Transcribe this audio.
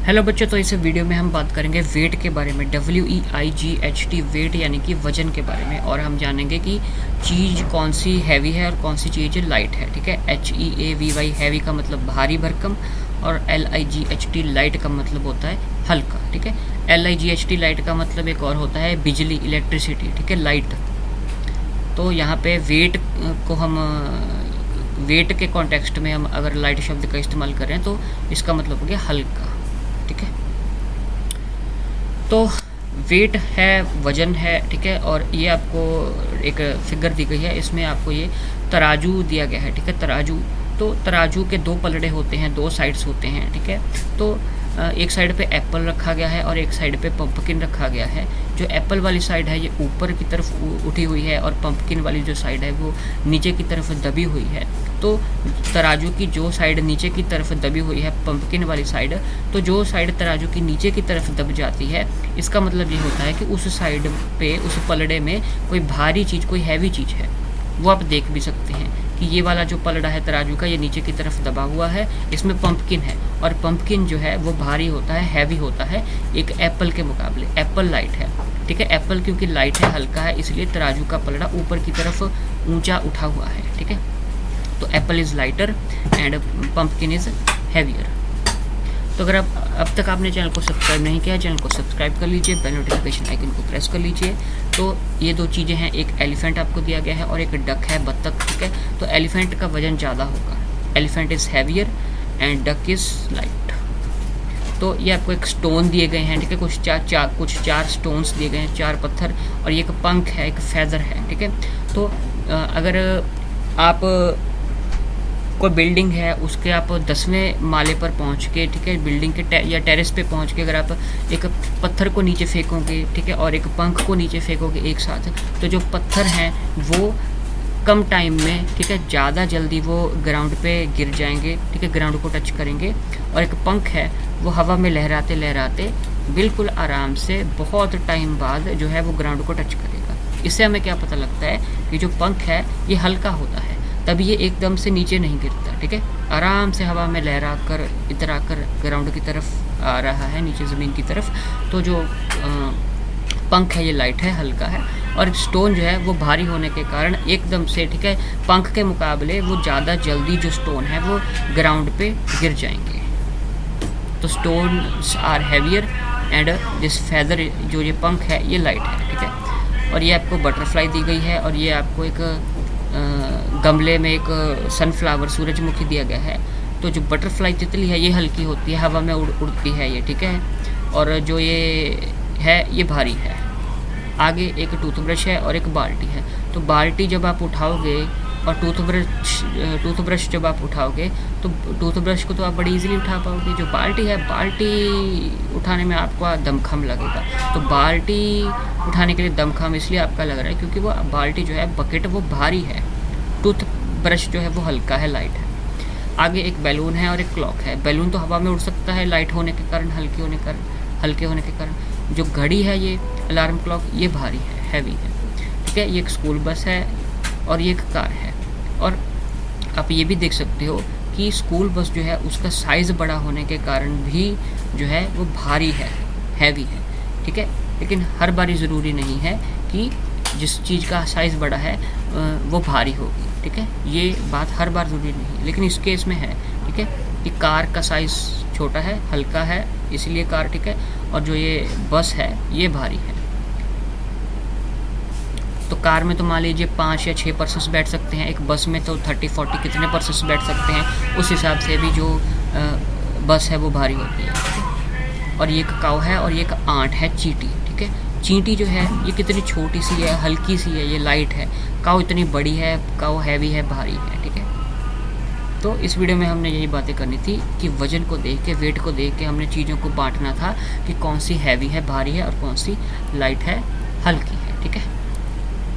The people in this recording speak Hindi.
हेलो बच्चों, तो इस वीडियो में हम बात करेंगे वेट के बारे में। WEIGHT वेट यानी कि वजन के बारे में। और हम जानेंगे कि चीज़ कौन सी हैवी है और कौन सी चीज़ लाइट है। ठीक है। HEAVY हैवी का मतलब भारी भरकम, और LIGHT लाइट का मतलब होता है हल्का। ठीक है। LIGHT लाइट का मतलब एक और होता है बिजली, इलेक्ट्रिसिटी। ठीक है, लाइट। तो यहाँ पे वेट को हम वेट के कॉन्टेक्स्ट में हम अगर लाइट शब्द का इस्तेमाल करें तो इसका मतलब हो गया हल्का। ठीक है। तो वेट है, वजन है। ठीक है। और ये आपको एक फिगर दी गई है, इसमें आपको ये तराजू दिया गया है। ठीक है, तराजू। तो तराजू के दो पलड़े होते हैं, दो साइड्स होते हैं। ठीक है। तो एक साइड पे एप्पल रखा गया है और एक साइड पे पंपकिन रखा गया है। जो एप्पल वाली साइड है ये ऊपर की तरफ उठी हुई है, और पंपकिन वाली जो साइड है वो नीचे की तरफ दबी हुई है। तो तराजू की जो साइड नीचे की तरफ दबी हुई है, पंपकिन वाली साइड, तो जो साइड तराजू की नीचे की तरफ दब जाती है, इसका मतलब ये होता है कि उस साइड पे, उस पलड़े में कोई भारी चीज़, कोई हैवी चीज़ है। वो आप देख भी सकते हैं कि ये वाला जो पलड़ा है तराजू का, ये नीचे की तरफ दबा हुआ है, इसमें पंपकिन है। और पंपकिन जो है वो भारी होता है, हैवी होता है एक एप्पल के मुकाबले। एप्पल लाइट है। ठीक है। एप्पल क्योंकि लाइट है, हल्का है, इसलिए तराजू का पलड़ा ऊपर की तरफ ऊंचा उठा हुआ है। ठीक है। तो Apple is lighter and pumpkin is heavier. तो अगर अब तक आपने चैनल को सब्सक्राइब नहीं किया है, चैनल को सब्सक्राइब कर लीजिए, बेल नोटिफिकेशन आइकन को प्रेस कर लीजिए। तो ये दो चीज़ें हैं, एक एलिफेंट आपको दिया गया है और एक डक है, बत्तख। ठीक है। तो एलिफेंट का वजन ज़्यादा होगा, elephant is heavier and duck is light. तो ये आपको एक स्टोन दिए गए हैं। ठीक है। कुछ चार स्टोन्स दिए गए हैं, चार पत्थर, और ये एक पंख है, एक फैदर है। ठीक है। तो अगर आप कोई बिल्डिंग है, उसके आप 10वें माले पर पहुंच के, ठीक है, बिल्डिंग के या टेरेस पे पहुंच के अगर आप एक पत्थर को नीचे फेंकोगे, ठीक है, और एक पंख को नीचे फेंकोगे एक साथ, तो जो पत्थर हैं वो कम टाइम में, ठीक है, ज़्यादा जल्दी वो ग्राउंड पे गिर जाएंगे। ठीक है, ग्राउंड को टच करेंगे। और एक पंख है, वो हवा में लहराते लहराते बिल्कुल आराम से बहुत टाइम बाद जो है वो ग्राउंड को टच करेगा। इससे हमें क्या पता लगता है कि जो पंख है ये हल्का होता है, तभी ये एकदम से नीचे नहीं गिरता। ठीक है, आराम से हवा में लहरा कर इतरा कर ग्राउंड की तरफ आ रहा है, नीचे ज़मीन की तरफ। तो जो पंख है ये लाइट है, हल्का है। और स्टोन जो है वो भारी होने के कारण एकदम से, ठीक है, पंख के मुकाबले वो ज़्यादा जल्दी जो स्टोन है वो ग्राउंड पे गिर जाएंगे। तो stones are heavier and this feather, जो ये पंख है ये लाइट है। ठीक है। और ये आपको बटरफ्लाई दी गई है, और ये आपको एक गमले में एक सनफ्लावर, सूरजमुखी दिया गया है। तो जो बटरफ्लाई तितली है ये हल्की होती है, हवा में उड़ती है ये। ठीक है। और जो ये है ये भारी है। आगे एक टूथब्रश है और एक बाल्टी है। तो बाल्टी जब आप उठाओगे और टूथब्रश जब आप उठाओगे, तो टूथब्रश को तो आप बड़ी इजीली उठा पाओगे। जो बाल्टी है, बाल्टी उठाने में आपको दमखम लगेगा। तो बाल्टी उठाने के लिए दमखम इसलिए आपका लग रहा है क्योंकि वो बाल्टी जो है, बकेट, वो भारी है, टूथब्रश जो है वो हल्का है, लाइट है। आगे एक बैलून है और एक क्लॉक है। बैलून तो हवा में उड़ सकता है लाइट होने के कारण, हल्के होने के कारण। जो घड़ी है ये अलार्म क्लॉक, ये भारी है, हैवी है। ठीक है। ये एक स्कूल बस है और ये एक कार है। और आप ये भी देख सकते हो कि स्कूल बस जो है उसका साइज़ बड़ा होने के कारण भी जो है वो भारी है, हैवी है। ठीक है। लेकिन हर बारी ज़रूरी नहीं है कि जिस चीज़ का साइज़ बड़ा है वो भारी होगी। ठीक है, ये बात हर बार ज़रूरी नहीं, लेकिन इस केस में है। ठीक है, कि कार का साइज़ छोटा है, हल्का है, इसलिए कार। ठीक है। और जो ये बस है ये भारी है। तो कार में तो मान लीजिए 5 या 6 पर्सन्स बैठ सकते हैं, एक बस में तो 30-40 कितने पर्सन्स बैठ सकते हैं, उस हिसाब से भी जो बस है वो भारी होती है। और ये एक काऊ है और ये एक आंट है, चींटी। ठीक है। चींटी जो है ये कितनी छोटी सी है, हल्की सी है, ये लाइट है। काऊ इतनी बड़ी है, काऊ हैवी है, भारी है। ठीक है। तो इस वीडियो में हमने यही बातें करनी थी कि वजन को देख के, वेट को देख के हमने चीज़ों को बांटना था कि कौन सी हैवी है, भारी है, और कौन सी लाइट है, हल्की है। ठीक है।